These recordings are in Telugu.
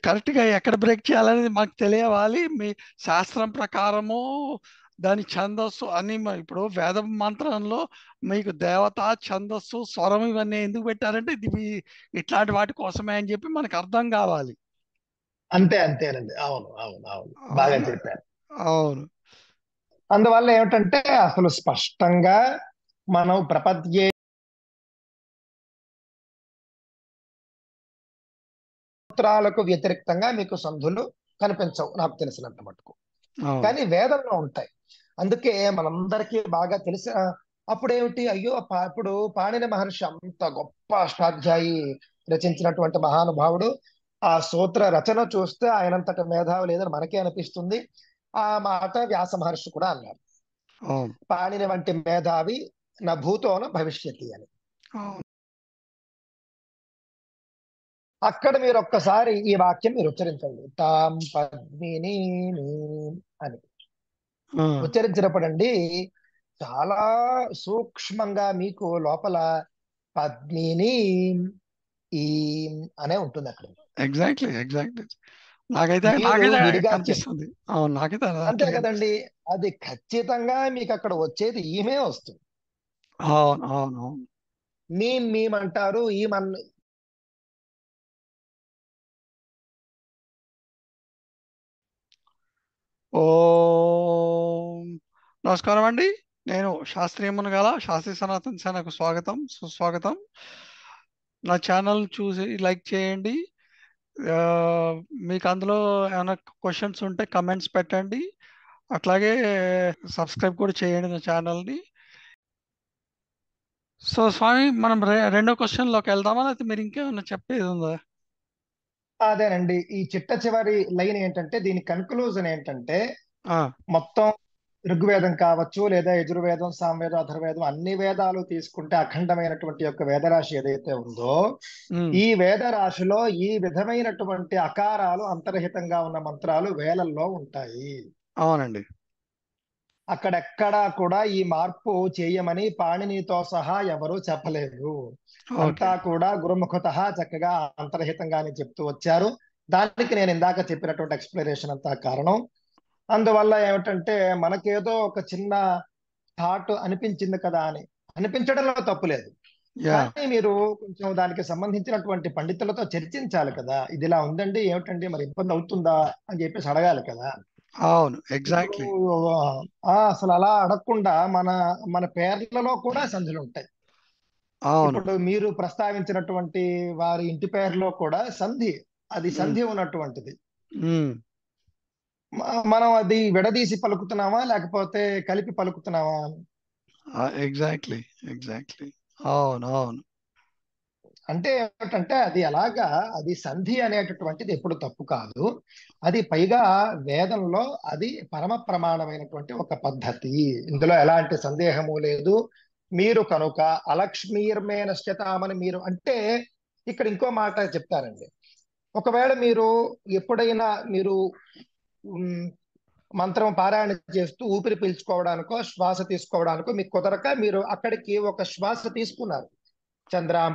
కరెక్ట్‌గా ఎక్కడ బ్రేక్ చేయాలనేది మాకు తెలియవాలి. మీ శాస్త్రం ప్రకారము దాని ఛందస్సు అన్నీ ఇప్పుడు వేద మంత్రంలో మీకు దేవత, ఛందస్సు, స్వరం ఇవన్నీ ఎందుకు పెట్టారంటే ఇవి ఇట్లాంటి వాటి కోసమే అని చెప్పి మనకు అర్థం కావాలి. అంతేనండి. అవును, అవును, అవును, బాగా అవునా? చెప్పారు. అవును. అందువల్ల ఏమిటంటే అసలు స్పష్టంగా మనం ప్రపద్యే సూత్రాలకు వ్యతిరేక్తంగా మీకు సంధులు కనిపించవు నాకు తెలిసినంత మటుకు. అవును. కానీ వేదంలో ఉంటాయి. అందుకే మనందరికీ బాగా తెలిసిన అప్పుడేమిటి, అయ్యో ఇప్పుడు పాణిని మహర్షి అంత గొప్ప అష్టాధ్యాయి రచించినటువంటి మహానుభావుడు. ఆ సూత్ర రచన చూస్తే ఆయనంతటి మేధావి లేదని మనకే అనిపిస్తుంది. ఆ మాట వ్యాస మహర్షి కూడా అన్నారు, అవును. పాణిని వంటి మేధావి నా భూతోన భవిష్యతి అని. అవును. అక్కడ మీరు ఒక్కసారి ఈ వాక్యం మీరు ఉచ్చరించండి, తాం పద్మిని అని ఆ! ఉచ్చరించినప్పుడండి చాలా సూక్ష్మంగా మీకు లోపల పద్మిని ఈ అనే ఉంటుంది అక్కడ. ఎగ్జాక్ట్‌లీ. ఎగ్జాక్ట్‌లీ. నాకైతే మీరు నాకైతే విడిగా కనిపిస్తుంది. అవును. నాకైతే అంతే అట్లాగే కదండి. అది ఖచ్చితంగా మీకు అక్కడ వచ్చేది ఈమె వస్తుంది. అవును. అవును. అవును. మీమంటారు ఈమన్. ఓం నమస్కారం అండి. నేను శాస్త్రీయ మునగాల శాస్త్రీయ సనాతన సేనకు స్వాగతం, సుస్వాగతం. నా ఛానల్ చూసి లైక్ చేయండి. మీకు అందులో ఏమైనా క్వశ్చన్స్ ఉంటే కమెంట్స్ పెట్టండి. అట్లాగే సబ్స్క్రైబ్ కూడా చేయండి నా ఛానల్ని. సో స్వామి, మనం రెండో క్వశ్చన్లోకి వెళ్దామా, లేకపోతే మీరు ఇంకేమైనా చెప్పేది ఉందా? అదేనండి, ఈ చిట్ట చివరి లైన్ ఏంటంటే దీని కన్క్లూజన్ ఏంటంటే ఆ, మొత్తం ఋగ్వేదం కావచ్చు లేదా యజుర్వేదం, సామవేదం, అథర్వేదం అన్ని వేదాలు తీసుకుంటే అఖండమైనటువంటి యొక్క వేదరాశి ఏదైతే ఉందో ఉమ్, ఈ వేదరాశిలో ఈ విధమైనటువంటి అకారాలు అంతర్హితంగా ఉన్న మంత్రాలు వేలల్లో ఉంటాయి. అవునండి. అక్కడెక్కడా కూడా ఈ మార్పు చేయమని పాణినితో సహా ఎవరూ చెప్పలేదు. ఓకే. అంతా కూడా గురుముఖత చక్కగా అంతర్హితంగానే చెప్తూ వచ్చారు. దానికి నేను ఇందాక చెప్పినటువంటి ఎక్స్ప్లెనేషన్ అంతా కారణం. అందువల్ల ఏమిటంటే మనకేదో ఒక చిన్న థాట్ అనిపించింది కదా అని అనిపించడంలో తప్పు లేదు. యా. కానీ మీరు కొంచెం దానికి సంబంధించినటువంటి పండితులతో చర్చించాలి కదా, ఇది ఇలా ఉందండి ఏమిటండి మరి ఇబ్బంది అవుతుందా అని చెప్పేసి అడగాలి కదా. అవును. ఇప్పుడు ఎగ్జాక్ట్లీ. అసలు అలా అడగకుండా మన మన పేర్లలో కూడా సంధులు ఉంటాయి. అవును. ఇప్పుడు మీరు ప్రస్తావించినటువంటి వారి ఇంటి పేరులో కూడా సంధి, అది ఉమ్, సంధి ఉన్నటువంటిది. ఉమ్. మనం అది విడదీసి పలుకుతున్నామా లేకపోతే కలిపి పలుకుతున్నామా? ఎగ్జాక్ట్లీ. ఎగ్జాక్ట్లీ. అవును. అవును. అంటే ఏమిటంటే అది ఎలాగా, అది సంధి అనేటటువంటిది ఎప్పుడు తప్పు కాదు. అది పైగా వేదంలో అది పరమ ప్రమాణమైనటువంటి ఒక పద్ధతి, ఇందులో ఎలాంటి సందేహము లేదు. మీరు కనుక అలక్ష్మీర్మే నశ్యతామని మీరు అంటే ఇక్కడ ఇంకో మాట చెప్తారండి. ఒకవేళ మీరు ఎప్పుడైనా మీరు ఉమ్, మంత్రం పారాయణ చేస్తూ ఊపిరి పీల్చుకోవడానికో శ్వాస తీసుకోవడానికో మీకు కుదరక మీరు అక్కడికి ఒక శ్వాస తీసుకున్నారు, చంద్రాం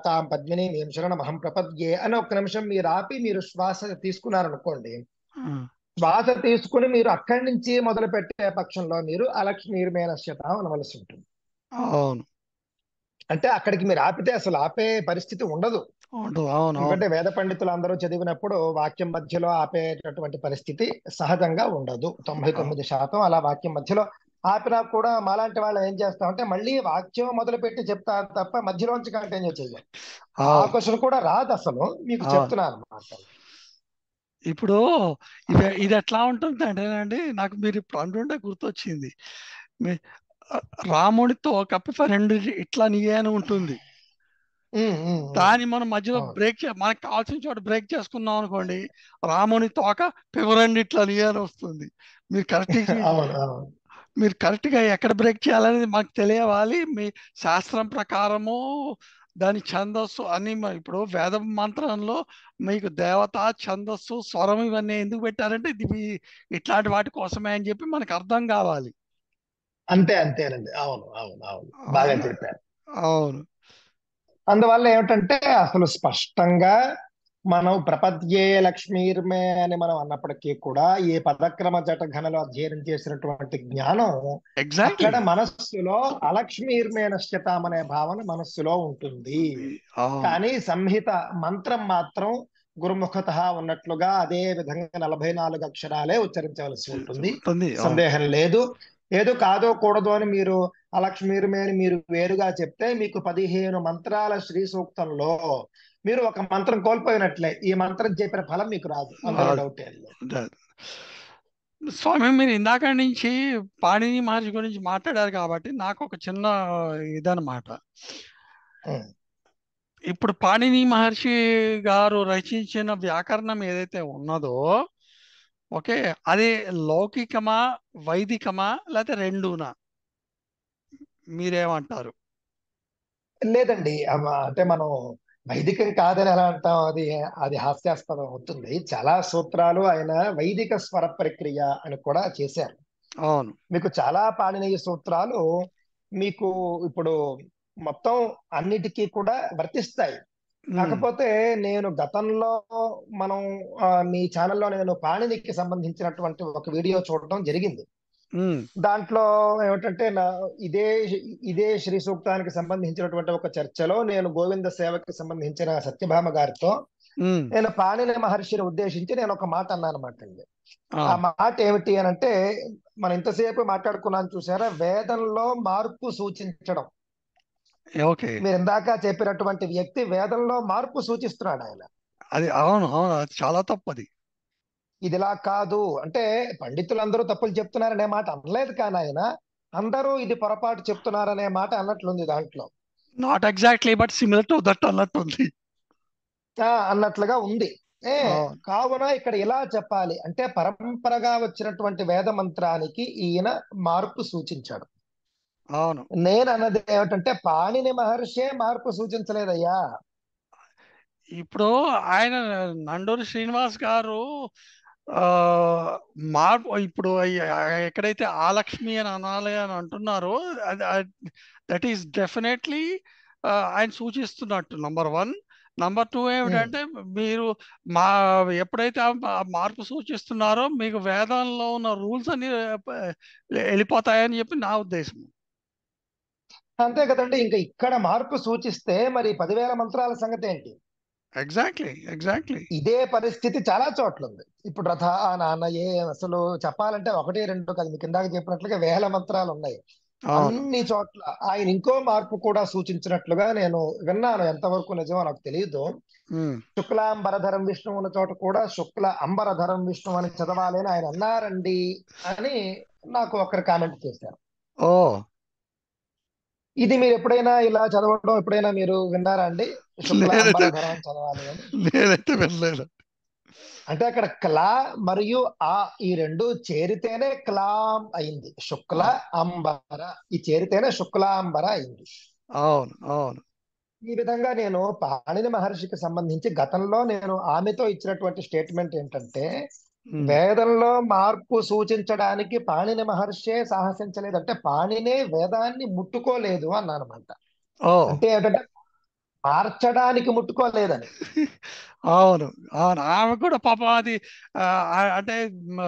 తాం పద్మిని మేము శరణమహం ప్రపద్యే అని ఒక్క నిమిషం మీరు ఆపి మీరు శ్వాస తీసుకున్నారనుకోండి. ఆ, శ్వాస తీసుకుని మీరు అక్కడి నుంచి మొదలు పెట్టే పక్షంలో మీరు అలక్ష్మీర్మేనశ్యత అనవలసి ఉంటుంది. అవును. అంటే అక్కడికి మీరు ఆపితే అసలు ఆపే పరిస్థితి ఉండదు. ఉంటుంది. అవును. అవును. ఎందుకంటే వేద పండితులు అందరూ చదివినప్పుడు వాక్యం మధ్యలో ఆపేటటువంటి పరిస్థితి సహజంగా ఉండదు. అవును. 99% అలా వాక్యం మధ్యలో ఆపినా కూడా మాలాంటి వాళ్ళు ఏం చేస్తామంటే మళ్ళీ వాక్యం మొదలు పెట్టి చెప్తారు తప్ప మధ్యలోంచి కంటిన్యూ చెయ్యం. ఆ అవును. క్వశ్చన్ కూడా రాదు అసలు, మీకు అవును. చెప్తున్నాను అన్నమాట. ఇప్పుడు ఇది ఎట్లా ఉంటుంది అంటేనండి, నాకు మీరు ఇప్పుడు అంటుంటే గుర్తొచ్చింది. మీ ఆ, రాముడితో కప్ప రెండు ఇట్లా నీయే అని ఉంటుంది. ఉమ్, ఉమ్, ఉమ్. దాన్ని మనం మధ్యలో అవును, మనకు కావాల్సిన చోట బ్రేక్ చేసుకున్నాం అనుకోండి, రాముని తోక పివరండి ఇట్లా నీయే అని వస్తుంది. మీరు కరెక్ట్ అవును, అవును, మీరు కరెక్ట్‌గా ఎక్కడ బ్రేక్ చేయాలనేది మాకు తెలియవాలి. మీ శాస్త్రం ప్రకారము దాని ఛందస్సు అన్నీ ఇప్పుడు వేద మంత్రంలో మీకు దేవత, ఛందస్సు, స్వరం ఇవన్నీ ఎందుకు పెట్టారంటే ఇవి ఇట్లాంటి వాటి కోసమే అని చెప్పి మనకు అర్థం కావాలి. అంతేనండి. అవును, అవును, అవును, బాగా అవునా? చెప్పారు. అవును. అందువల్ల ఏమిటంటే అసలు స్పష్టంగా మనం ప్రపద్యే లక్ష్మీర్మే అని మనం అన్నప్పటికీ కూడా ఈ పదక్రమ జటఘనలో అధ్యయనం చేసినటువంటి జ్ఞానం ఎగ్జాక్ట్లీ. అక్కడ మనస్సులో అలక్ష్మీర్మే నశ్యతాం అనే భావన మనస్సులో ఉంటుంది. అవును. కానీ సంహిత మంత్రం మాత్రం గురుముఖత ఉన్నట్లుగా అదే విధంగా 44 అక్షరాలే ఉచ్చరించవలసి ఉంటుంది. ఉంటుంది. అవును. సందేహం లేదు. ఏదో కాదో కూడదో అని మీరు అలక్ష్మీర్మే అని మీరు వేరుగా చెప్తే మీకు 15 మంత్రాల శ్రీ సూక్తంలో మీరు ఒక మంత్రం కోల్పోయినట్లే. ఈ మంత్రం చెప్పిన ఫలం మీకు రాదు, అందులో డౌట్ ఏం లేదు. స్వామి, మీరు ఇందాక నుంచి పాణిని మహర్షి గురించి మాట్లాడారు కాబట్టి నాకు ఒక చిన్న ఇదనమాట. ఉం. ఇప్పుడు పాణిని మహర్షి గారు రచించిన వ్యాకరణం ఏదైతే ఉన్నదో, ఓకే, అది లౌకికమా, వైదికమా, లేకపోతే రెండునా? మీరేమంటారు? లేదండి అంటే మనం వైదికం కాదని ఎలా అంటాం? అది అది హాస్యాస్పదం అవుతుంది. చాలా సూత్రాలు ఆయన వైదిక స్వర ప్రక్రియ అని కూడా చేశారు. అవును. మీకు చాలా పాణినీయ సూత్రాలు మీకు ఇప్పుడు మొత్తం అన్నిటికీ కూడా వర్తిస్తాయి. ఉమ్, కాకపోతే నేను గతంలో మనం మీ ఛానల్లో నేను పాణినికి సంబంధించినటువంటి ఒక వీడియో చూడటం జరిగింది. ఉమ్, దాంట్లో ఏమిటంటే ఇదే ఇదే శ్రీ సూక్తానికి సంబంధించినటువంటి ఒక చర్చలో నేను గోవింద సేవకి సంబంధించిన సత్యభామ గారితో ఉమ్, నేను పాణిని మహర్షిని ఉద్దేశించి నేను ఒక మాట అన్నాను అనమాట అండి. ఆ, ఆ మాట ఏమిటి అని అంటే, మనం ఇంతసేపు మాట్లాడుకున్నాను చూసారా, వేదంలో మార్పు సూచించడం. ఓకే. మీరు ఇందాక చెప్పినటువంటి వ్యక్తి వేదంలో మార్పు సూచిస్తున్నాడు ఆయన. అది అవును, అవును, అది చాలా తప్పది. ఇదిలా కాదు అంటే పండితులందరూ తప్పులు చెప్తున్నారనే మాట అనలేదు, కానీ ఆయన అందరూ ఇది పొరపాటు చెప్తున్నారనే మాట అన్నట్లుంది దాంట్లో. Not exactly, but similar to that అన్నట్టుంది. అన్నట్లుగా ఉంది. అవును, కావున ఇక్కడ ఇలా చెప్పాలి అంటే పరంపరగా వచ్చినటువంటి వేద మంత్రానికి ఈయన మార్పు సూచించాడు. అవును. నేను అన్నది ఏమిటంటే పాణిని మహర్షే మార్పు సూచించలేదయ్యా. ఇప్పుడు ఆయన నండూరి శ్రీనివాస్ గారు ఆ, మార్పు ఇప్పుడు ఎక్కడైతే ఆలక్ష్మి అని అనాలి అని అంటున్నారో, దట్ ఈస్ డెఫినెట్లీ ఆయన సూచిస్తున్నట్టు నంబర్ వన్. నంబర్ టూ ఉమ్. ఏమిటంటే, మీరు మా ఎప్పుడైతే ఆ మార్పు సూచిస్తున్నారో మీకు వేదంలో ఉన్న రూల్స్ అన్ని వెళ్ళిపోతాయని చెప్పి నా ఉద్దేశం. అంతే కదండి. ఇంకా ఇక్కడ మార్పు సూచిస్తే మరి 10,000 మంత్రాల సంగతి ఏంటి? Exactly, exactly. ఇదే పరిస్థితి చాలా చోట్ల ఉంది. ఇప్పుడు రథ నాన్నయే అసలు చెప్పాలంటే 1, 2 కాదు, మీకు ఇందాక చెప్పినట్లుగా వేల మంత్రాలు ఉన్నాయి. అవును. అన్ని చోట్ల ఆయన ఇంకో మార్పు కూడా సూచించినట్లుగా నేను విన్నాను. ఎంతవరకు నిజమో నాకు తెలియదు. ఉమ్. శుక్లాంబరధరం విష్ణు ఉన్న చోట కూడా శుక్ల అంబరధరం విష్ణు అని చదవాలి అని ఆయన అన్నారండి అని నాకు ఒకరు కామెంట్ చేశారు. ఓ, ఇది మీరు ఎప్పుడైనా ఇలా చదవడం ఎప్పుడైనా మీరు విన్నారా అండి? శుక్ల లేదైతే అంబరధరం చదవాలి అని. లేదైతే వెళ్ళలేదు. అంటే అక్కడ క్లా మరియు ఆ ఈ రెండు చేరితేనే క్లాం అయింది. శుక్ల అంబర ఈ చేరితేనే శుక్లాంబర అయింది. అవును, అవును. ఈ విధంగా నేను పాణిని మహర్షికి సంబంధించి గతంలో నేను ఆమెతో ఇచ్చినటువంటి స్టేట్మెంట్ ఏంటంటే, ఉమ్. వేదంలో మార్పు సూచించడానికి పాణిని మహర్షే సాహసించలేదు, అంటే పాణినే వేదాన్ని ముట్టుకోలేదు అన్నానమాట. ఓ, అంటే ఏంటంటే మార్చడానికి ముట్టుకోలేదని. అవును, అవును. ఆమె కూడా పాపం అది అంటే మ,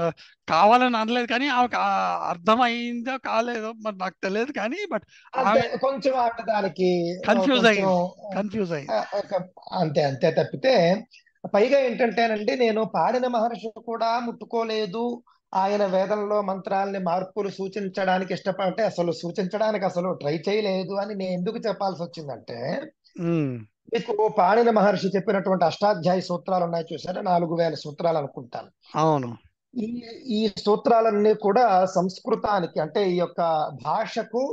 కావాలని అనలేదు, కానీ ఆమెకు అర్థమైందో కాలేదో మరి నాకు తెలియదు, కానీ బట్ అంతే, ఆమె కొంచెం ఆడడానికి కన్ఫ్యూజ్ కొంచెం అయింది, కన్ఫ్యూజ్ అయింది. అంతే అంతే తప్పితే. పైగా ఏంటంటేనండి, నేను పాడిన మహర్షి కూడా ముట్టుకోలేదు, ఆయన వేదంలో మంత్రాలని మార్పులు సూచించడానికి ఇష్టపడితే అసలు సూచించడానికి అసలు ట్రై చేయలేదు అని నేను ఎందుకు చెప్పాల్సి వచ్చిందంటే, ఉమ్. మీకు పాణిన మహర్షి చెప్పినటువంటి అష్టాధ్యాయ సూత్రాలు ఉన్నాయి చూసారా, 4,000 సూత్రాలు అనుకుంటాను. అవును, ఈ ఈ సూత్రాలన్నీ కూడా సంస్కృతానికి అంటే ఈ యొక్క భాషకు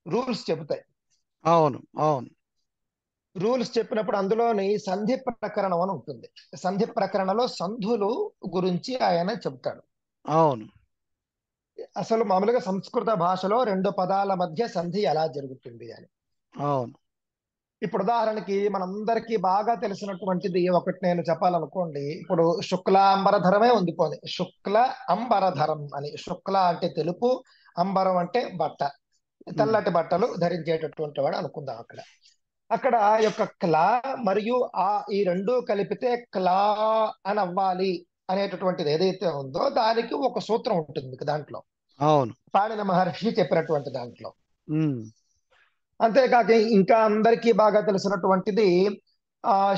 రూల్స్ చెబుతాయి. అవును, అవును. రూల్స్ చెప్పినప్పుడు అందులోని సంధి ప్రకరణం అని ఉంటుంది. సంధి ప్రకరణలో సంధులు గురించి ఆయన చెప్తాడు. అవును, అసలు మామూలుగా సంస్కృత భాషలో 2 పదాల మధ్య సంధి ఎలా జరుగుతుంది అని. అవును. ఇప్పుడు ఉదాహరణకి మనందరికీ బాగా తెలిసినటువంటిది ఒకటి నేను చెప్పాలనుకోండి. ఇప్పుడు శుక్లాంబరధరమే ఉంది, పోనీ శుక్ల అంబరధరం అని. శుక్ల అంటే తెలుపు, అంబరం అంటే బట్ట, ఉమ్. తెల్లటి బట్టలు ధరించేటటువంటి వాడు అనుకుందాం అక్కడ. అక్కడ యొక్క క్లా మరియు ఆ ఈ రెండు కలిపితే క్లా అని అవ్వాలి అనేటటువంటిది ఏదైతే ఉందో దానికి ఒక సూత్రం ఉంటుంది దాంట్లో, అవును. పాణిని మహర్షి చెప్పినటువంటి దాంట్లో. ఉమ్, అంతేకాక ఇంకా అందరికీ బాగా తెలిసినటువంటిది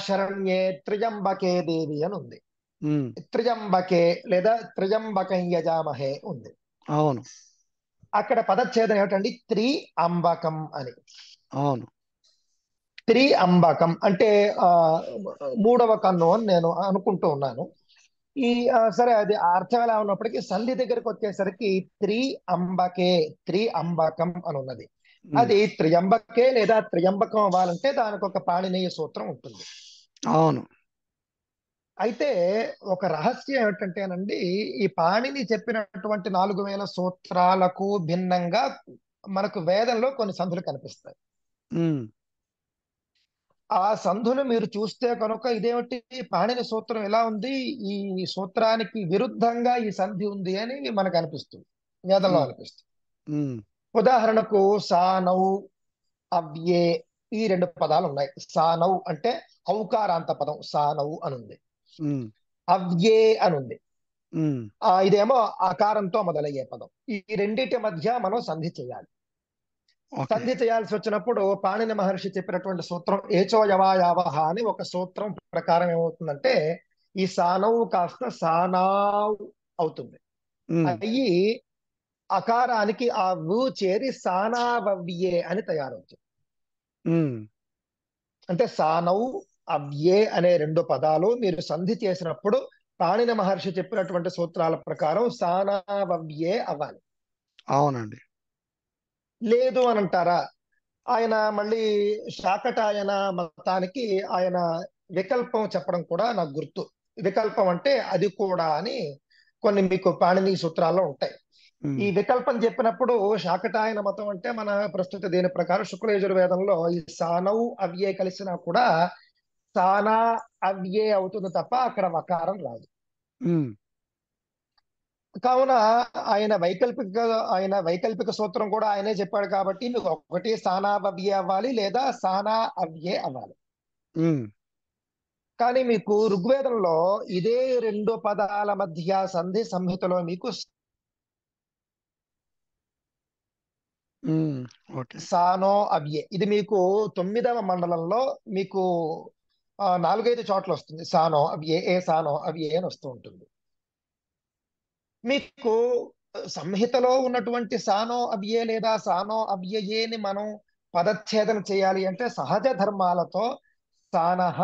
శరణ్యే త్ర్యంబకే దేవి అని ఉంది. ఉమ్, త్ర్యంబకే లేదా త్ర్యంబకం యజామహే ఉంది. అవును. అక్కడ పదచ్ఛేదం ఏమిటండి? త్రి అంబకం అని. అవును. త్రి అంబకం అంటే ఆ మూడవ కన్ను అని నేను అనుకుంటూ ఉన్నాను. ఈ సరే, అది అర్థం ఎలా ఉన్నప్పటికీ సంధి దగ్గరికి వచ్చేసరికి త్రి అంబకే, త్రి అంబకం అని ఉన్నది. ఉమ్, అది త్రియంబకే లేదా త్రియంబకం అవ్వాలంటే దానికి ఒక పాణినీయ సూత్రం ఉంటుంది. అవును. అయితే ఒక రహస్యం ఏమిటంటేనండి, ఈ పాణిని చెప్పినటువంటి 4000 సూత్రాలకు భిన్నంగా మనకు వేదంలో కొన్ని సంధులు కనిపిస్తాయి. ఉమ్, ఆ సంధులు మీరు చూస్తే కనుక ఇదేమిటి పాణిని సూత్రం ఎలా ఉంది, ఈ సూత్రానికి విరుద్ధంగా ఈ సంధి ఉంది అని మనకు అనిపిస్తుంది, వేదంలో ఉమ్, అనిపిస్తుంది. ఉమ్, ఉదాహరణకు సానౌ అవ్యే ఈ రెండు పదాలు ఉన్నాయి. సానౌ అంటే ఔకారాంత పదం సానౌ అనుంది, ఉమ్, అవ్యే అనుంది. ఉమ్, ఇదేమో ఆకారంతో మొదలయ్యే పదం. ఈ రెండింటి మధ్య మనం సంధి చేయాలి. ఓకే. సంధి చేయాల్సి వచ్చినప్పుడు పాణిని మహర్షి చెప్పినటువంటి సూత్రం ఏచో యవాయావహ అని ఒక సూత్రం ప్రకారం ఏమవుతుందంటే ఈ సానవు కాస్త సానావ్ అవుతుంది. ఉమ్, అయ్యి అకారానికి ఆ వు చేరి సానావవ్యే అని తయారవుతుంది. ఉమ్, అంటే సానవు అవ్యే అనే రెండు పదాలు మీరు సంధి చేసినప్పుడు పాణిని మహర్షి చెప్పినటువంటి సూత్రాల ప్రకారం సానావవ్యే అవ్వాలి. అవునండి. లేదు అని అంటారా? ఆయన మళ్ళీ శాకటాయన మతానికి ఆయన వికల్పం చెప్పడం కూడా నాకు గుర్తు. వికల్పం అంటే అది కూడా అని కొన్ని మీకు పాణిని సూత్రాల్లో ఉంటాయి. ఉమ్, ఈ వికల్పం చెప్పినప్పుడు శాకటాయన మతం అంటే మన ప్రస్తుత దీని ప్రకారం శుక్లయజుర్వేదంలో ఈ సానౌ అవ్యే కలిసినా కూడా సానా అవ్యే అవుతుంది తప్ప అక్కడ వకారం రాదు. ఉమ్, కావున ఆయన వైకల్పిక సూత్రం కూడా ఆయనే చెప్పాడు కాబట్టి మీకు ఒకటి సానావవ్యే అవ్వాలి లేదా సానా అవ్యే అవ్వాలి. ఉమ్, కానీ మీకు ఋగ్వేదంలో ఇదే రెండు పదాల మధ్య సంధి సంహితలో మీకు ఉమ్, ఓకే. సానో అవ్యే ఇది మీకు 9వ మండలంలో మీకు 4-5 చోట్ల వస్తుంది. సానో అవ్యే ఏ సానో అవ్యే అని వస్తూ ఉంటుంది. మీకు సంహితలో ఉన్నటువంటి సానో అవ్యే లేదా సానో అవ్యయేని మనం పదచ్ఛేదన చేయాలి అంటే సహజ ధర్మాలతో సానహ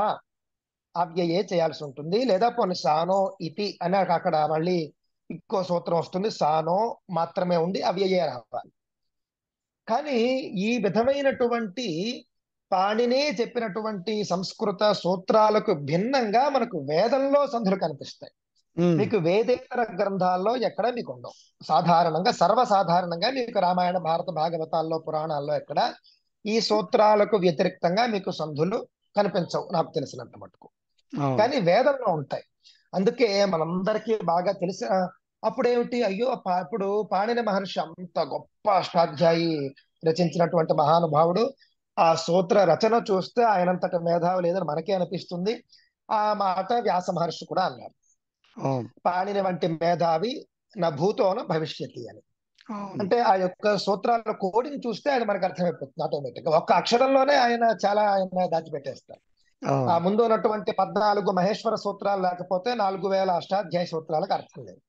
అవ్యయే చేయాల్సి ఉంటుంది. లేదా పోనీ సానో ఇతి అని అక్కడ మళ్ళీ ఇంకో సూత్రం వస్తుంది, సానో మాత్రమే ఉండి అవ్యయే రావాలి. కానీ ఈ విధమైనటువంటి పాణినే చెప్పినటువంటి సంస్కృత సూత్రాలకు భిన్నంగా మనకు వేదంలో సంధులు కనిపిస్తాయి. ఉమ్, మీకు వేదేతర గ్రంథాల్లో ఎక్కడ మీకు ఉండవు. సాధారణంగా సర్వసాధారణంగా మీకు రామాయణ భారత భాగవతాల్లో పురాణాల్లో ఎక్కడ ఈ సూత్రాలకు వ్యతిరేక్తంగా మీకు సంధులు కనిపించవు నాకు తెలిసినంత మటుకు. అవును. కానీ వేదంలో ఉంటాయి. అందుకే మనందరికీ బాగా తెలిసిన అప్పుడేమిటి అయ్యో ఇప్పుడు పాణిని మహర్షి అంత గొప్ప అష్టాధ్యాయి రచించినటువంటి మహానుభావుడు. ఆ సూత్ర రచన చూస్తే ఆయనంతట మేధావి లేదని మనకే అనిపిస్తుంది. ఆ మాట వ్యాస మహర్షి కూడా అన్నారు, అవును. పాణిని వంటి మేధావి నా భూతోన భవిష్యతి అని. అవును. అంటే ఆ యొక్క సూత్రాల కోడింగ్ చూస్తే అది మనకు అర్థమైపోతుంది ఆటోమేటిక్ గా. ఒక్క అక్షరంలోనే ఆయన దాచిపెట్టేస్తారు. ఆ అవును. ముందు ఉన్నటువంటి 14 మహేశ్వర సూత్రాలు లేకపోతే 4000 అష్టాధ్యాయ సూత్రాలకు అర్థం లేదు.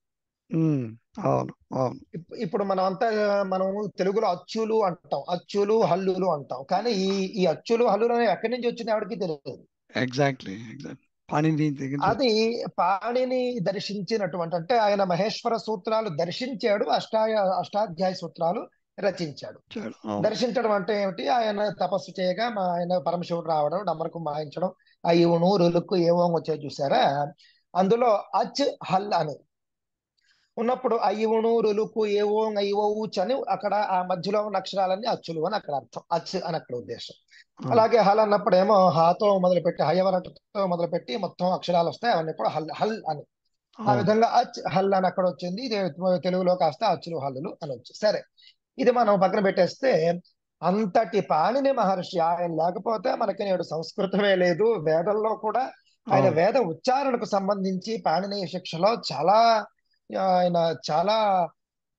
ఉమ్, అవును. అవును. ఇప్పుడు మనం తెలుగులో అచ్చులు అంటాం, అచ్చులు హల్లులు అంటాం. కానీ ఈ అచ్చులు హల్లులు అనేవి ఎక్కడి నుంచి వచ్చింది ఎవరికి తెలియదు. ఎగ్జాక్ట్లీ. ఎగ్జాక్ట్. పాణిని దగ్గర నుంచి అది పాణిని దర్శించినటువంటి, అంటే ఆయన మహేశ్వర సూత్రాలు దర్శించాడు, అష్టాధ్యాయ సూత్రాలు రచించాడు. వచ్చాడు. అవును. దర్శించడం అంటే ఏమిటి? ఆయన తపస్సు చేయగా ఆయన పరమశివుడు రావడం, డమరకు మాయించడం, ఆ ఇవును రులుక్కు ఏవో వచ్చాయి చూసారా, అందులో అచ్ హల్ అని ఉన్నప్పుడు అయ్యును రులుకు ఏవో ఐవో ఊచ్ అని అక్కడ ఆ మధ్యలో ఉన్న అక్షరాలన్నీ అచ్చులు అని అక్కడ అర్థం, అచ్ అని అక్కడ ఉద్దేశం. అవును. అలాగే హల్ అన్నప్పుడు ఏమో హాతో మొదలుపెట్టి హయవరటతో మొదలుపెట్టి మొత్తం అక్షరాలు వస్తాయి, అవన్నీ కూడా హల్ హల్ అని. ఆ అవును. విధంగా అచ్ హల్ అని అక్కడ వచ్చింది. ఇది తెలుగులో కాస్త అచ్చులు హల్లులు అని వచ్చింది. సరే, ఇది మనం పక్కన పెట్టేస్తే అంతటి పాణిని మహర్షి, ఆయన లేకపోతే మనకి నేడు సంస్కృతమే లేదు. వేదంలో కూడా ఆయన అవును. వేద ఉచ్చారణకు సంబంధించి పాణినీయ శిక్షలో ఆయన చాలా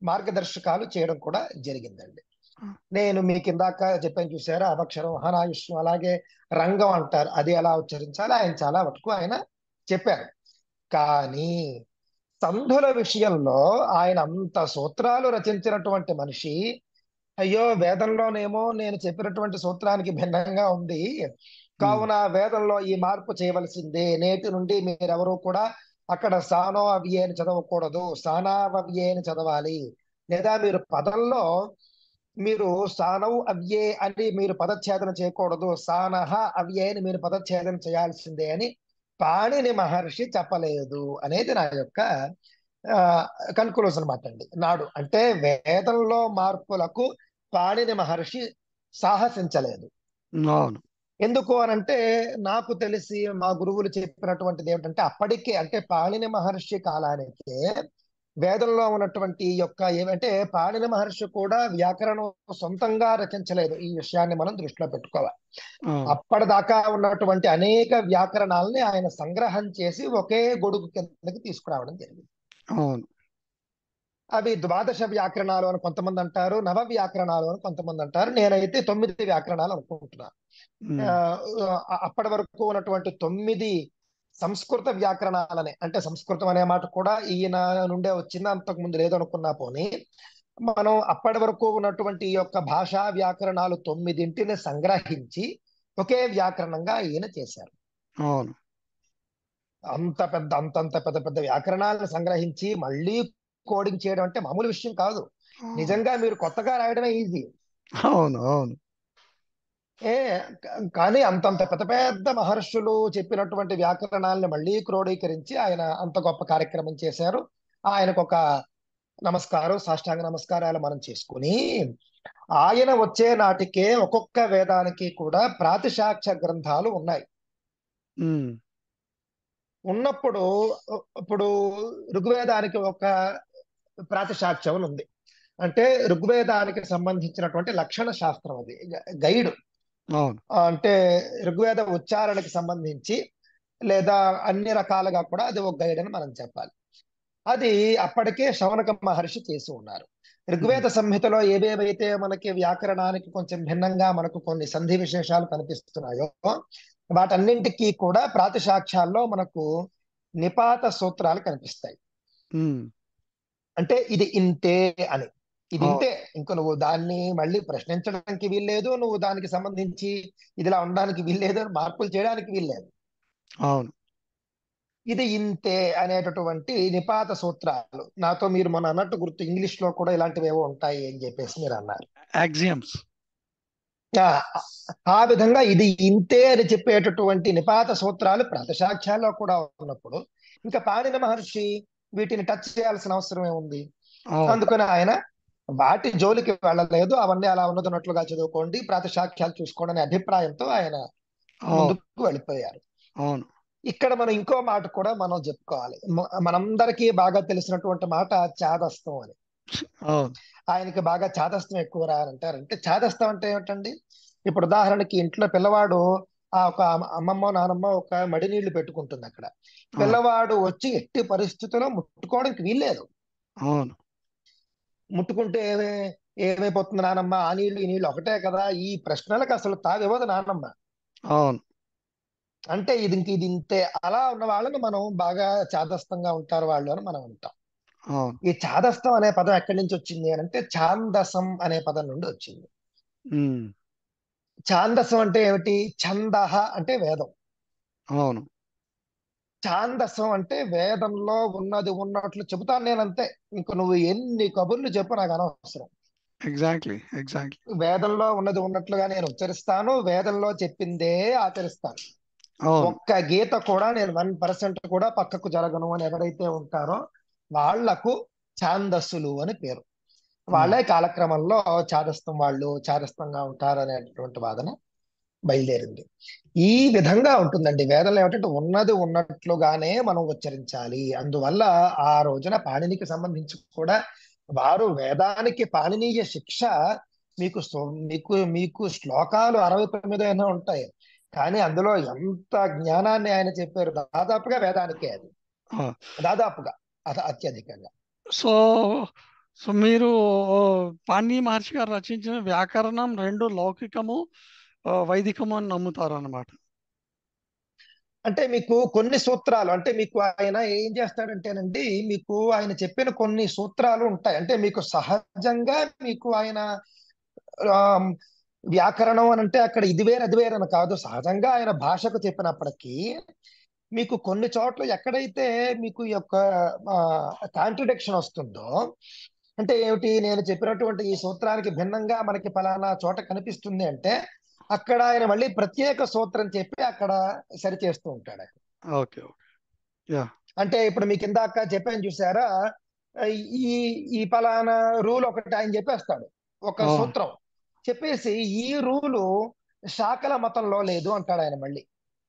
మార్గదర్శకాలు చేయడం కూడా జరిగిందండి. నేను మీకు ఇందాక చెప్పాను చూసారా, అభక్షరం, అహనాయుష్యం, అలాగే రంగం అంటారు, అది ఎలా ఉచ్చరించాలి ఆయన చాలా వరకు ఆయన చెప్పారు. కానీ సంధుల విషయంలో ఆయన అంత సూత్రాలు రచించినటువంటి మనిషి, అయ్యో వేదంలోనేమో నేను చెప్పినటువంటి సూత్రానికి భిన్నంగా ఉంది, కావున వేదంలో ఈ మార్పు చేయవలసిందే, నేటి నుండి మీరెవరూ కూడా అక్కడ సానో అవ్యే అని చదవకూడదు, సానావవ్యే అని చదవాలి, లేదా మీరు పదంలో మీరు సానౌ అవ్యే అని మీరు పదచ్ఛేదన చేయకూడదు, సానహ అవ్యే అని మీరు పదచ్ఛేదన చేయాల్సిందే అని పాణిని మహర్షి చెప్పలేదు అనేది నా యొక్క కన్క్లూజన్ అనమాట అండి. నాడు అంటే వేదంలో మార్పులకు పాణిని మహర్షి సాహసించలేదు. అవును. ఎందుకు అనంటే, నాకు తెలిసి మా గురువులు చెప్పినటువంటిది ఏమిటంటే, అప్పటికే అంటే పాణిని మహర్షి కాలానికే వేదంలో ఉన్నటువంటి యొక్క ఏమంటే, పాణిని మహర్షి కూడా వ్యాకరణం సొంతంగా రచించలేదు. ఈ విషయాన్ని మనం దృష్టిలో పెట్టుకోవాలి. అవును. అప్పటిదాకా ఉన్నటువంటి అనేక వ్యాకరణాలని ఆయన సంగ్రహం చేసి ఒకే గొడుగు కిందకి తీసుకురావడం జరిగింది. అవును. అవి ద్వాదశ వ్యాకరణాలు అని కొంతమంది అంటారు, నవ వ్యాకరణాలు అని కొంతమంది అంటారు. నేనైతే 9 వ్యాకరణాలు అనుకుంటున్నాను. అప్పటి వరకు ఉన్నటువంటి 9 సంస్కృత వ్యాకరణాలనే, అంటే సంస్కృతం అనే మాట కూడా ఈయన నుండే వచ్చింది, అంతకు ముందు లేదనుకున్నా పోనీ, మనం అప్పటి వరకు ఉన్నటువంటి ఈ యొక్క భాషా వ్యాకరణాలు 9ంటిని సంగ్రహించి ఒకే వ్యాకరణంగా ఈయన చేశారు. అవును. అంతంత పెద్ద పెద్ద వ్యాకరణాలను సంగ్రహించి మళ్ళీ కోడింగ్ చేయడం అంటే మామూలు విషయం కాదు. నిజంగా మీరు కొత్తగా రాయడమే ఈజీ. అవును. అవును. ఏ కానీ అంతంత పెద్ద పెద్ద మహర్షులు చెప్పినటువంటి వ్యాకరణాలను మళ్ళీ క్రోడీకరించి ఆయన అంత గొప్ప కార్యక్రమం చేశారు. ఆయనకు ఒక నమస్కారం, సాష్టాంగ నమస్కారాలు మనం చేసుకుని, ఆయన వచ్చే నాటికే ఒక్కొక్క వేదానికి కూడా ప్రాతిశాఖ్య గ్రంథాలు ఉన్నాయి. ఉన్నప్పుడు ఇప్పుడు ఋగ్వేదానికి ఒక ప్రాతిశాఖ్యం ఉంది. అంటే ఋగ్వేదానికి సంబంధించినటువంటి లక్షణ శాస్త్రం, అది గైడ్. అవును. అంటే ఋగ్వేద ఉచ్చారణకి సంబంధించి లేదా అన్ని రకాలుగా కూడా అది ఒక గైడ్ అని మనం చెప్పాలి. అది అప్పటికే శౌనక మహర్షి చేసి ఉన్నారు. ఋగ్వేద సంహితలో ఏవేవైతే మనకి వ్యాకరణానికి కొంచెం భిన్నంగా మనకు కొన్ని సంధి విశేషాలు కనిపిస్తున్నాయో వాటన్నింటికీ కూడా ప్రాతిశాఖ్యాల్లో మనకు నిపాత సూత్రాలు కనిపిస్తాయి. అంటే ఇది ఇంతే అని, ఇది ఇంతే, ఇంకా నువ్వు దాన్ని మళ్ళీ ప్రశ్నించడానికి వీల్లేదు, నువ్వు దానికి సంబంధించి ఇదిలా ఉండడానికి వీల్లేదు, అని మార్పులు చేయడానికి వీల్లేదు. అవును. ఇది ఇంతే అనేటటువంటి నిపాత సూత్రాలు. నాతో మీరు మొన్న అన్నట్టు గుర్తు, ఇంగ్లీష్ లో కూడా ఇలాంటివి ఏవో ఉంటాయి అని చెప్పేసి మీరు అన్నారు. యాక్సియమ్స్. ఆ విధంగా ఇది ఇంతే అని చెప్పేటటువంటి నిపాత సూత్రాలు ప్రాతిశాఖ్యాల్లో కూడా ఉన్నప్పుడు ఇంకా పాణిని మహర్షి వీటిని టచ్ చేయాల్సిన అవసరం ఏముంది? అందుకని ఆయన వాటి జోలికి వెళ్ళలేదు. అవన్నీ అలా ఉన్నదన్నట్లుగా చదువుకోండి, ప్రాతిశాఖ్యాలు చూసుకోండి అనే అభిప్రాయంతో ఆయన ముందుకు వెళ్ళిపోయారు. అవును. ఇక్కడ మనం ఇంకో మాట కూడా మనం చెప్పుకోవాలి. మనందరికీ బాగా తెలిసినటువంటి మాట చాదస్తం అని. ఆయనకి బాగా చాదస్తం ఎక్కువ రారంటారు. అంటే చాదస్తం అంటే ఏమిటండి? ఇప్పుడు ఉదాహరణకి ఇంట్లో పిల్లవాడు ఒక అమ్మమ్మ నానమ్మ ఒక మడి నీళ్లు పెట్టుకుంటుంది అక్కడ, పిల్లవాడు వచ్చి ఎట్టి పరిస్థితుల్లో ముట్టుకోవడానికి వీల్లేదు. అవును. ముట్టుకుంటే ఏమైపోతుంది నానమ్మ, ఆ నీళ్లు ఈ నీళ్లు ఒకటే కదా, ఈ ప్రశ్నలకు అసలు తావివ్వదు నానమ్మ. అవును. అంటే ఇది ఇంతే. అలా ఉన్న వాళ్ళని మనం బాగా చాదస్తంగా ఉంటారు వాళ్ళు అని మనం అంటాం. ఈ చాదస్తం అనే పదం ఎక్కడి నుంచి వచ్చింది అని అంటే ఛాందసం అనే పదం నుండి వచ్చింది. ఛాందసం అంటే ఏమిటి? ఛందః అంటే వేదం. అవును. ఛాందసం అంటే వేదంలో ఉన్నది ఉన్నట్లు చెబుతాను నేనంతే, ఇంక నువ్వు ఎన్ని కబుర్లు చెప్పు నాకు అనవసరం. ఎగ్జాక్ట్లీ. వేదంలో ఉన్నది ఉన్నట్లుగా నేను ఉచ్చరిస్తాను, వేదంలో చెప్పిందే ఆచరిస్తాను. ఒక్క గీత కూడా నేను 1% కూడా పక్కకు జరగను అని ఎవరైతే ఉంటారో వాళ్లకు ఛాందస్సులు అని పేరు. వాళ్ళే కాలక్రమంలో చాదస్తంగా ఉంటారు అనేటటువంటి వాదన బయలుదేరింది. ఈ విధంగా ఉంటుందండి వేదంలో. ఏమిటంటే ఉన్నది ఉన్నట్లుగానే మనం ఉచ్చరించాలి. అందువల్ల ఆ రోజున పాణినికి సంబంధించి కూడా వారు వేదానికి పాణినీయ శిక్ష మీకు మీకు మీకు శ్లోకాలు 69 అయినా ఉంటాయి, కానీ అందులో ఎంత జ్ఞానాన్ని ఆయన చెప్పారు. దాదాపుగా వేదానికే అది, ఆ, దాదాపుగా అత్యధికంగా. సో సో మీరు పాణిని మహర్షి గారు రచించిన వ్యాకరణం రెండు లౌకికము వైదికము అని నమ్ముతారు అన్నమాట. అంటే మీకు కొన్ని సూత్రాలు, అంటే మీకు ఆయన ఏం చేస్తాడంటేనండి, మీకు ఆయన చెప్పిన కొన్ని సూత్రాలు ఉంటాయి. అంటే మీకు సహజంగా మీకు ఆయన ఆమ్, వ్యాకరణం అని అంటే అక్కడ ఇది వేరు అది వేరు అని కాదు, సహజంగా ఆయన భాషకు చెప్పినప్పటికీ మీకు కొన్ని చోట్ల ఎక్కడైతే మీకు ఈ యొక్క కాంట్రడిక్షన్ వస్తుందో, అంటే ఏమిటి, నేను చెప్పినటువంటి ఈ సూత్రానికి భిన్నంగా మనకి ఫలానా చోట కనిపిస్తుంది అంటే అక్కడ ఆయన మళ్ళీ ప్రత్యేక సూత్రం చెప్పి అక్కడ సరి చేస్తూ ఉంటాడు ఆయన. Okay okay. యా. అంటే ఇప్పుడు మీకు ఇందాక చెప్పాను చూసారా, ఈ ఈ ఫలానా రూల్ ఒకటి ఆయన చెప్పేస్తాడు, ఒక సూత్రం చెప్పేసి ఈ రూలు శాకల మతంలో లేదు అంటాడు ఆయన మళ్ళీ.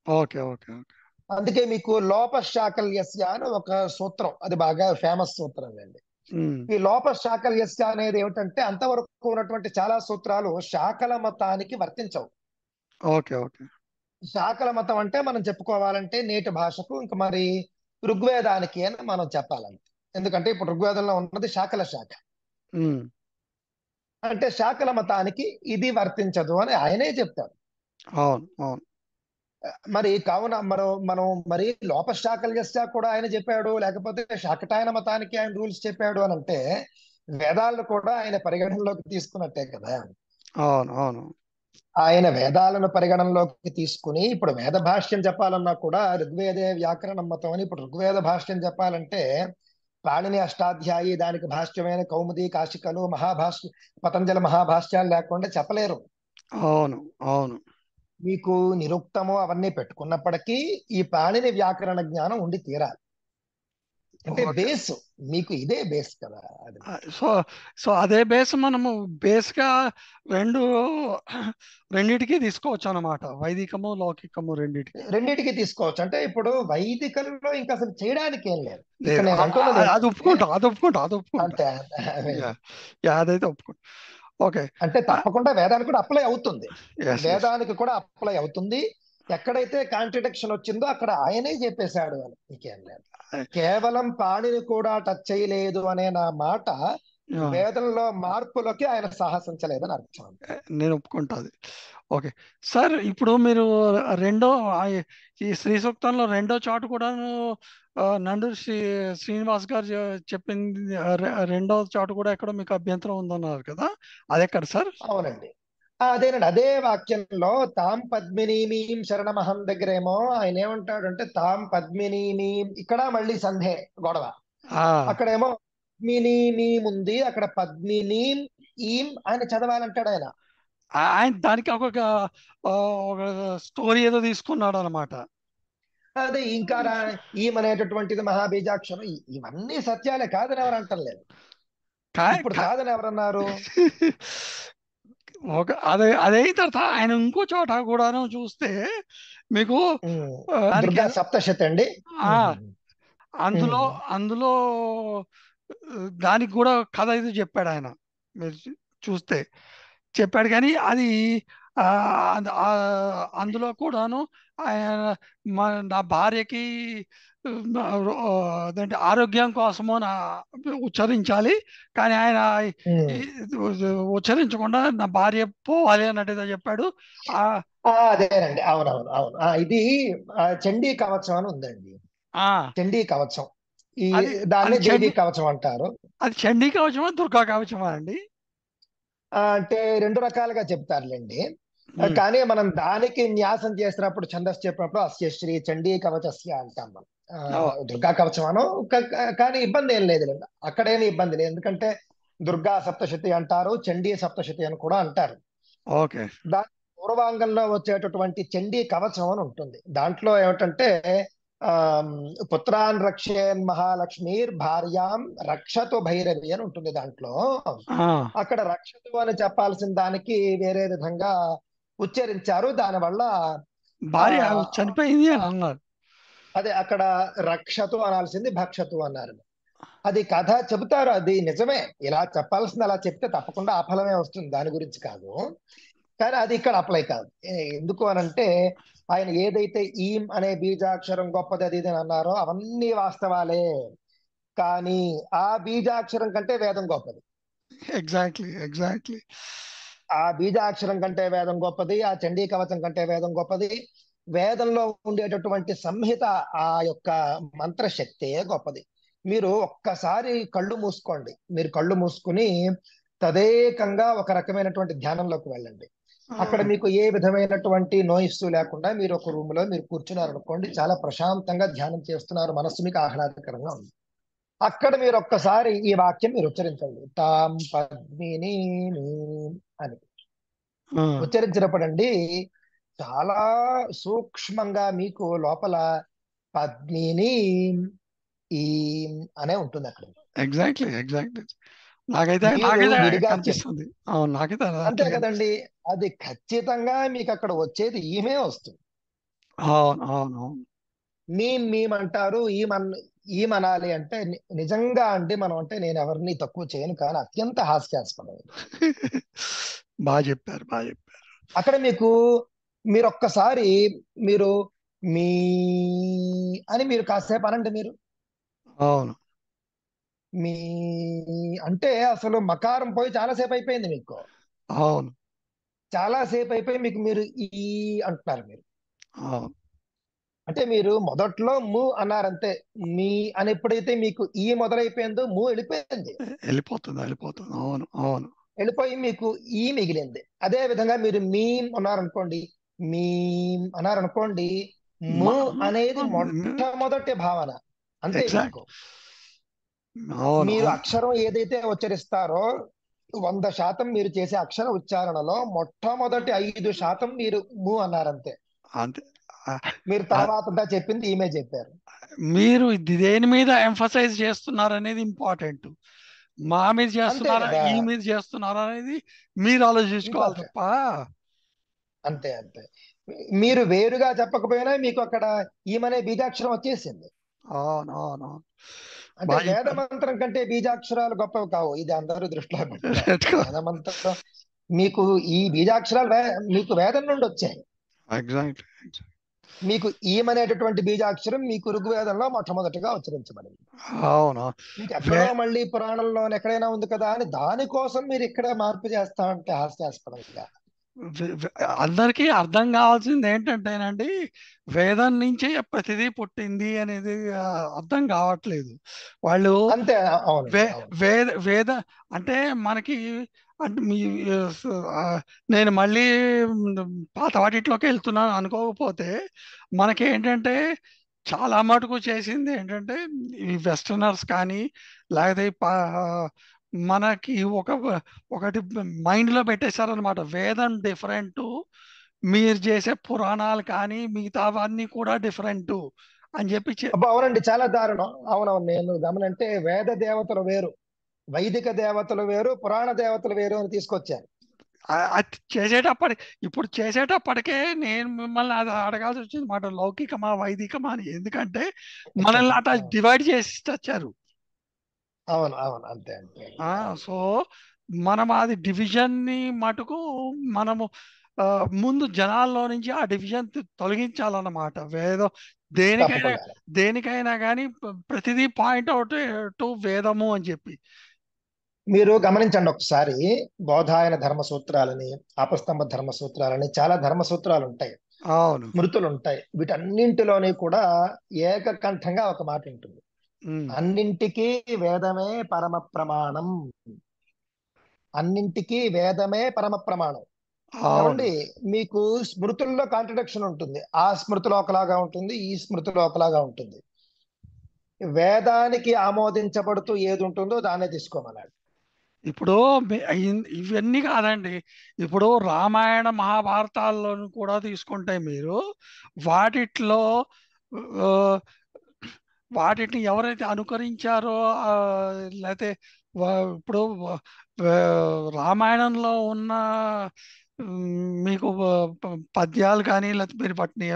Okay okay okay. అందుకే మీకు లోప శాకల్యస్య అని ఒక సూత్రం, అది బాగా ఫేమస్ సూత్రం అండి. ఈ లోప శాకల్యస్య అనేది ఏమిటంటే అంతవరకు ఉన్నటువంటి చాలా సూత్రాలు శాకల మతానికి వర్తించవు. Okay okay. శాకల మతం అంటే మనం చెప్పుకోవాలంటే నేటి భాషకు ఇంకా మరి ఋగ్వేదానికి అని మనం చెప్పాలంటే, ఎందుకంటే ఇప్పుడు ఋగ్వేదంలో ఉన్నది శాకల శాఖ. అంటే శాకల మతానికి ఇది వర్తించదు అని ఆయనే చెప్తాడు. అవును అవును. మరి కావున మనం మరి లోపశాకల్యస్య కూడా ఆయన చెప్పాడు, లేకపోతే శాకటాయన మతానికి ఆయన రూల్స్ చెప్పాడు అని అంటే వేదాలను కూడా ఆయన పరిగణనలోకి తీసుకున్నట్టే కదా. అవును అవును. ఆయన వేదాలను పరిగణనలోకి తీసుకుని ఇప్పుడు వేద భాష్యం చెప్పాలన్నా కూడా ఋగ్వేదే వ్యాకరణం మతం అని, ఇప్పుడు ఋగ్వేద భాష్యం చెప్పాలంటే పాణిని అష్టాధ్యాయి, దానికి భాష్యమైన కౌముది, కాశికలు, మహాభాష్య, పతంజలి మహాభాష్యాలు లేకుండా చెప్పలేరు. అవును అవును. మీకు నిరుక్తము అవన్నీ పెట్టుకున్నప్పటికీ ఈ పాణిని వ్యాకరణ జ్ఞానం ఉండి తీరాలి. అంటే ఓకే. బేస్ మీకు ఇదే బేస్ కదా అది. సో సో అదే బేస్ మనము బేస్గా రెండు రెండిటికి తీసుకోవచ్చు అన్నమాట, వైదికము లౌకికము రెండిటికి. రెండిటికి తీసుకోవచ్చు. అంటే ఇప్పుడు వైదికంలో ఇంకా అసలు చేయడానికి ఏం లేదు. ఇక్కడ లేదు, నేను అంటున్నది అది ఏంటంటే ఒప్పుకుంటా అది ఒప్పుకుంటా అది ఒప్పుకుంటా. అంతే అదే. యా యా, అదైతే ఒప్పుకుంటా. ఓకే. అంటే తప్పకుండా వేదానికి కూడా అప్లై అవుతుంది, ఎస్ ఎస్. వేదానికి కూడా అప్లై అవుతుంది. ఎక్కడైతే కాంట్రడిక్షన్ వచ్చిందో అక్కడ ఆయనే చెప్పేశాడు అని, ఇంకేం లేదు. కేవలం పాణిని కూడా టచ్ చేయలేదు అనే నా మాట వేదంలో మార్పులకి ఆయన సాహసించలేదని అర్థం. నేను ఒప్పుకుంటా అది. ఓకే సార్, ఇప్పుడు మీరు రెండో ఈ శ్రీ సూక్తంలో రెండో చాటు కూడాను నండూరి శ్రీనివాస్ గారు చెప్పింది, రెండో చాటు కూడా ఎక్కడో మీకు అభ్యంతరం ఉందన్నారు కదా, అది ఎక్కడ సార్? అవునండి, అదేనండి, అదే వాక్యంలో తాం పద్మినీమీం శరణమహం దగ్గరేమో ఆయన ఏమంటాడంటే తాం పద్మినీమీం, ఇక్కడ మళ్ళీ సంధే గొడవ. అక్కడేమో పద్మినీమీం ఉంది, అక్కడ పద్మినీం ఈం ఆయన చదవాలంటాడు ఆయన. ఆయన దానికి ఒక స్టోరీ ఏదో తీసుకున్నాడు అనమాట. అదే ఇంకా ఈం అనేటటువంటిది మహాబీజాక్షరం, ఇవన్నీ సత్యాలే, కాదని ఎవరు అంటలేదు. ఇప్పుడు కాదని ఎవరన్నారు? అదే అయిన తర్వాత ఆయన ఇంకో చోట కూడాను చూస్తే మీకు దుర్గా సప్తశతి అండి, అందులో అందులో దానికి కూడా కథ ఇది చెప్పాడు ఆయన, మీరు చూస్తే చెప్పాడు. కానీ అది అందులో కూడాను ఆయన నా భార్యకి అదేంటి ఆరోగ్యం కోసము ఉచ్చరించాలి, కానీ ఆయన ఉచ్చరించకుండా నా భార్య పోవాలి అన్నట్టుగా చెప్పాడు. అదేనండి, అవునవును అవును. ఇది చండీ కవచం అని ఉందండి, చండీ కవచం, ఈ దాన్ని దేవీ కవచం అంటారు. అది చండీ కవచమా దుర్గా కవచమా అండి? అంటే రెండు రకాలుగా చెప్తారులేండి, కానీ మనం దానికి న్యాసం చేసినప్పుడు ఛందస్సు చెప్పినప్పుడు అస్య శ్రీ చండీ కవచస్య అంటాం మనం. దుర్గా కవచమాను, కానీ ఇబ్బంది ఏం లేదు, అక్కడేమి ఇబ్బంది లేదు, ఎందుకంటే దుర్గా సప్తశతి అంటారు, చండీ సప్తశతి అని కూడా అంటారు. ఓకే. దాని పూర్వాంగంలో వచ్చేటటువంటి చండీ కవచం అని ఉంటుంది. దాంట్లో ఏమిటంటే పుత్రాన్ రక్షేన్ మహాలక్ష్మీర్ భార్యాం రక్షతు భైరవి అని ఉంటుంది దాంట్లో. అక్కడ రక్షతు అని చెప్పాల్సిన దానికి వేరే విధంగా ఉచ్చరించారు, దానివల్ల భార్య చనిపోయింది అని అన్నారు. అదే అక్కడ రక్షతు అనాల్సింది భక్షతు అన్నారు. అది కథ చెబుతారు, అది నిజమే. ఇలా చెప్పాల్సింది అలా చెప్తే తప్పకుండా ఆ ఫలమే వస్తుంది, దాని గురించి కాదు. కానీ అది ఇక్కడ అప్లై కాదు. ఎందుకు అనంటే ఆయన ఏదైతే ఈం అనే బీజాక్షరం గొప్పది అది ఇది అని అన్నారో అవన్నీ వాస్తవాలే. కానీ ఆ బీజాక్షరం కంటే వేదం గొప్పది. ఎగ్జాక్ట్లీ. ఆ బీజాక్షరం కంటే వేదం గొప్పది, ఆ చండీ కవచం కంటే వేదం గొప్పది. వేదంలో ఉండేటటువంటి సంహిత, ఆ యొక్క మంత్రశక్తే గొప్పది. మీరు ఒక్కసారి కళ్ళు మూసుకోండి, మీరు కళ్ళు మూసుకుని తదేకంగా ఒక రకమైనటువంటి ధ్యానంలోకి వెళ్ళండి. అక్కడ మీకు ఏ విధమైనటువంటి నోయిస్ లేకుండా మీరు ఒక రూమ్ లో మీరు కూర్చున్నారు అనుకోండి, చాలా ప్రశాంతంగా ధ్యానం చేస్తున్నారు, మనస్సు మీకు ఆహ్లాదకరంగా ఉంది. అక్కడ మీరు ఒక్కసారి ఈ వాక్యం మీరు ఉచ్చరించండి, తాం పద్మిని అని ఉచ్చరించినప్పుడండి చాలా సూక్ష్మంగా మీకు లోపల పద్మిని ఈ అనే ఉంటుంది అక్కడ. ఎగ్జాక్ట్లీ. నాకైతే మీరు విడిగా కనిపిస్తుంది. అవును, నాకైతే అంతే అట్లా కదండి, అది ఖచ్చితంగా మీకు అక్కడ వచ్చేది ఈమె వస్తుంది. అవును. మేమంటారు ఈమనాలి అంటే నిజంగా అండి, మనం అంటే నేను ఎవరిని తక్కువ చేయను, కానీ అత్యంత హాస్యాస్పదం. బాగా చెప్పారు. అక్కడ మీరు ఒక్కసారి మీరు మీ అని మీరు కాసేపు అనండి. మీరు అవును. మీ అంటే అసలు మకారం పోయి చాలాసేపు అయిపోయింది మీకు. అవును. చాలాసేపు అయిపోయి మీరు ఈ అంటున్నారు. మీరు అవును. అంటే మీరు మొదట్లో ము అన్నారంతే. మీ అని ఎప్పుడైతే మీకు ఈ మొదలైపోయిందో ము వెళ్ళిపోయింది. వెళ్ళిపోతుంది. అవును. వెళ్ళిపోయి మీకు ఈ మిగిలింది. అదే విధంగా మీరు మీం అన్నారనుకోండి, మీం అన్నారనుకోండి, ము అనేది మొట్టమొదటి భావన. అంతే. ఎగ్జాక్ట్. మీకు అవును. మీరు అక్షరం ఏదైతే ఉచ్చరిస్తారో 100% మీరు చేసే అక్షర ఉచ్చారణలో మొట్టమొదటి 5% మీరు ము అన్నారంతే. అంతే. మీరు తర్వాత చెప్పింది ఈమె చెప్పారు. మీరు దేని మీద ఎంఫసైజ్ చేస్తున్నారు అనేది ఇంపార్టెంట్. మా మీద అంతే చేస్తున్నారా, కదా. ఈ మీద చేస్తున్నారా అనేది మీరు ఆలోచించుకోవాలి ఇంపార్టెంట్. తప్ప. అంతే. మీరు వేరుగా చెప్పకపోయినా మీకు అక్కడ ఈమనే బీజాక్షరం వచ్చేసింది. అవును. అంటే బాగా వేద చెప్పారు. మంత్రం కంటే బీజాక్షరాలు గొప్పవి కావు, ఇది అందరూ దృష్టిలో పెట్టుకోవాలి. పెట్టుకో. వేద మంత్రం మీకు ఈ బీజాక్షరాలు మీకు వేదం నుండి వచ్చాయి. ఎగ్జాక్ట్. మీకు ఈమనేటటువంటి బీజాక్షరం మీకు ఋగ్వేదంలో మొట్టమొదటిగా ఉచ్చరించబడింది. అవును. మీకు ఎక్కడో మళ్ళీ పురాణంలో ఎక్కడైనా ఉంది కదా అని దానికోసం మీరు ఇక్కడ మార్పు చేస్తా ఉంటే హాస్యాస్పదంగా. అందరికీ అర్థం కావాల్సింది ఏంటంటేనండి, వేదం నుంచే ప్రతిదీ పుట్టింది అనేది అర్థం కావట్లేదు. వాళ్ళు అంతే. వే అవునండి, అవును. వేద వేద అంటే మనకి అంటే ఆ, నేను మళ్ళీ పాత వాటిలోకి వెళ్తున్నాను అనుకోకపోతే, మనకి ఏంటంటే చాలా మటుకు చేసింది ఏంటంటే ఈ వెస్టర్నర్స్ కానీ, లేకపోతే మనకి ఒకటి మైండ్లో పెట్టేశారనమాట. వేదం డిఫరెంట్, మీరు చేసే పురాణాలు కానీ మిగతావన్నీ కూడా డిఫరెంట్ అని చెప్పి అబ్బా అవునండి, చాలా దారుణం. అవునవును, నేను గమనంటే వేద దేవతలు వేరు, వైదిక దేవతలు వేరు, పురాణ దేవతలు వేరు అని తీసుకొచ్చారు. అది ఇప్పుడు చేసేటప్పటికే నేను మిమ్మల్ని అది అడగాల్సి వచ్చింది మాట, లౌకికమా వైదికమా అని. ఎందుకంటే మనల్ని అట్లా డివైడ్ చేసి వచ్చారు. అవును, అంతే. సో మనం అది డివిజన్ ని మటుకు మనము ముందు జనాల్లో నుంచి ఆ డివిజన్ తొలగించాలన్నమాట. దేనికైనా తప్పకుండా. దేనికైనా కానీ ప్రతిదీ పాయింట్ అవుట్ టు వేదము అని చెప్పి. మీరు గమనించండి ఒకసారి, బోధాయన ధర్మ సూత్రాలని, ఆపస్తంభ ధర్మ సూత్రాలని, చాలా ధర్మ సూత్రాలు ఉంటాయి, అవును. స్మృతులు ఉంటాయి. వీటన్నింటిలోని కూడా ఏకకంఠంగా ఒక మాట ఉంటుంది, అన్నింటికీ వేదమే పరమ ప్రమాణం. అన్నింటికీ వేదమే పరమ ప్రమాణం. అవును. ఏమండి, మీకు స్మృతుల్లో కాంట్రడిక్షన్ ఉంటుంది. ఆ స్మృతిలో ఒకలాగా ఉంటుంది, ఈ స్మృతిలో ఒకలాగా ఉంటుంది. వేదానికి ఆమోదించబడుతూ ఏది ఉంటుందో దాన్నే తీసుకోమన్నాడు. ఇప్పుడు ఇవన్నీ కాదండి, ఇప్పుడు రామాయణ మహాభారతాల్లోని కూడా తీసుకుంటే మీరు వాటిట్లో ఆ, వాటిని ఎవరైతే అనుకరించారో లేకపోతే ఇప్పుడు రామాయణంలో ఉన్న మీకు పద్యాలు కానీ లేకపోతే మీరు వాటిని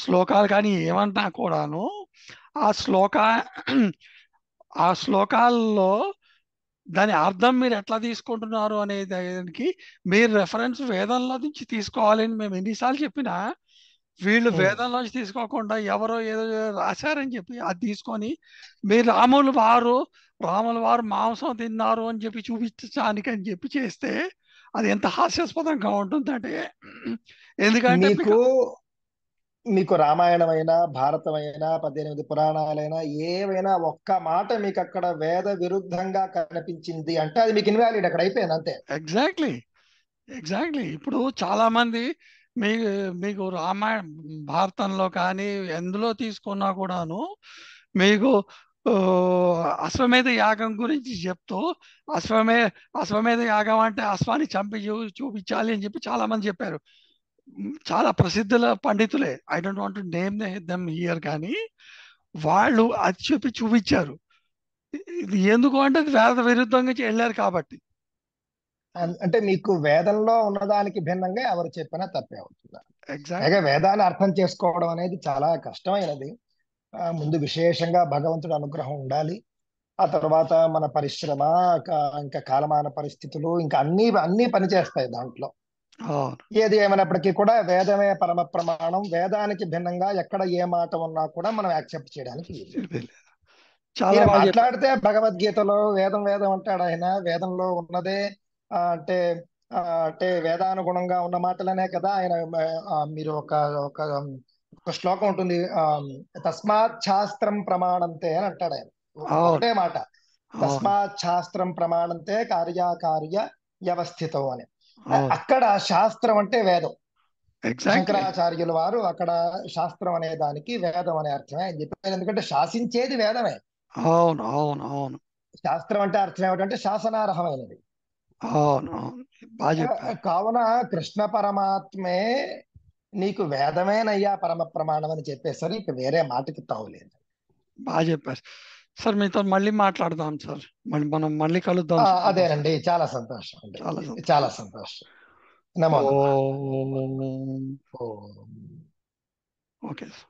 శ్లోకాలు కానీ ఏమన్నా కూడాను ఆ శ్లోక ఆ శ్లోకాల్లో దాని అర్థం మీరు ఎట్లా తీసుకుంటున్నారు అనే దానికి మీరు రెఫరెన్స్ వేదంలో నుంచి తీసుకోవాలని మేము ఎన్నిసార్లు చెప్పినా వీళ్ళు ఉమ్. వేదంలోంచి తీసుకోకుండా ఎవరో ఏదో రాశారని చెప్పి అది తీసుకొని మీరు రాముల వారు మాంసం తిన్నారు అని చెప్పి చూపించడానికి అని చెప్పి చేస్తే అది ఎంత హాస్యాస్పదంగా ఉంటుందంటే, ఎందుకంటే మీకు మీకు మీకు రామాయణమైనా భారతమైనా 18 పురాణాలైనా ఏవైనా ఒక్క మాట మీకు అక్కడ వేద విరుద్ధంగా కనిపించింది అంటే అది మీకు ఇన్వాలిడ్, అక్కడ అయిపోయింది అంతే. ఎగ్జాక్ట్లీ ఎగ్జాక్ట్లీ ఇప్పుడు చాలా మంది మీకు మీకు రామాయణ భారతంలో కానీ ఎందులో తీసుకున్నా కూడాను మీకు ఆ, అశ్వమేధ యాగం గురించి చెప్తూ అశ్వమే అశ్వమేధ యాగం అంటే అశ్వాన్ని చంపి చూపించాలి అని చెప్పి చాలా మంది చెప్పారు. చాలా ప్రసిద్ధుల పండితులే, I don't want to name them here, కానీ వాళ్ళు అది చెప్పి చూపించారు. ఇది ఎందుకు అంటే అది వేద విరుద్ధంగా వెళ్ళారు కాబట్టి. అంటే మీకు వేదంలో ఉన్నదానికి భిన్నంగా ఎవరు చెప్పినా తప్పే అవుతుంది. పైగా ఎగ్జాక్ట్లీ. వేదాన్ని అర్థం చేసుకోవడం అనేది చాలా కష్టమైనది. ముందు విశేషంగా భగవంతుడి అనుగ్రహం ఉండాలి. ఆ తర్వాత మన పరిశ్రమ, ఇంకా కాలమాన పరిస్థితులు, ఇంకా అన్ని అన్ని పనిచేస్తాయి దాంట్లో. అవును. ఏది ఏమైనప్పటికీ కూడా వేదమే పరమ ప్రమాణం. వేదానికి భిన్నంగా ఎక్కడ ఏ మాట ఉన్నా కూడా మనం యాక్సెప్ట్ చేయడానికి వీల్లేదు. ఇది లేదు. చాలా మీరు బాగా చెప్పారు. మాట్లాడితే భగవద్గీతలో వేదం వేదం అంటాడు ఆయన. వేదంలో ఉన్నదే ఆ, అంటే అంటే వేదానుగుణంగా ఉన్న మాటలనే కదా ఆయన. మీరు ఒక ఒక ఒక శ్లోకం ఉంటుంది. తస్మాత్ శాస్త్రం ప్రమాణంతే అని అంటాడు ఆయన. అవును. ఒకటే మాట, అవును. తస్మాత్ శాస్త్రం ప్రమాణంతే కార్యాకార్య వ్యవస్థితం అని. అవును. అక్కడ శాస్త్రం అంటే వేదం. ఎగ్జాక్ట్లీ. శంకరాచార్యుల వారు అక్కడ శాస్త్రం అనే దానికి వేదం అనే అర్థమే ఆయన చెప్పారు. ఎందుకంటే శాసించేది వేదమే. అవును. అవును. అవును. శాస్త్రం అంటే అర్థం ఏమిటంటే శాసనార్హమైనది. అవును. అవును. బాగా చెప్పారు. కావున కృష్ణ పరమాత్మే నీకు వేదమేనయ్యా పరమ ప్రమాణం అని చెప్పేసరి ఇక వేరే మాటకి తావులేదు. బాగా చెప్పారు సార్. మీతో మళ్ళీ మాట్లాడదాం సార్. మనం మళ్ళీ కలుద్దాం సార్ అదేనండి, ఒకసారి. చాలా సంతోషం అండి. చాలా చాలా సంతోషం. సంతోషం. నమో నమః. ఓ ఓం ఓకే సార్.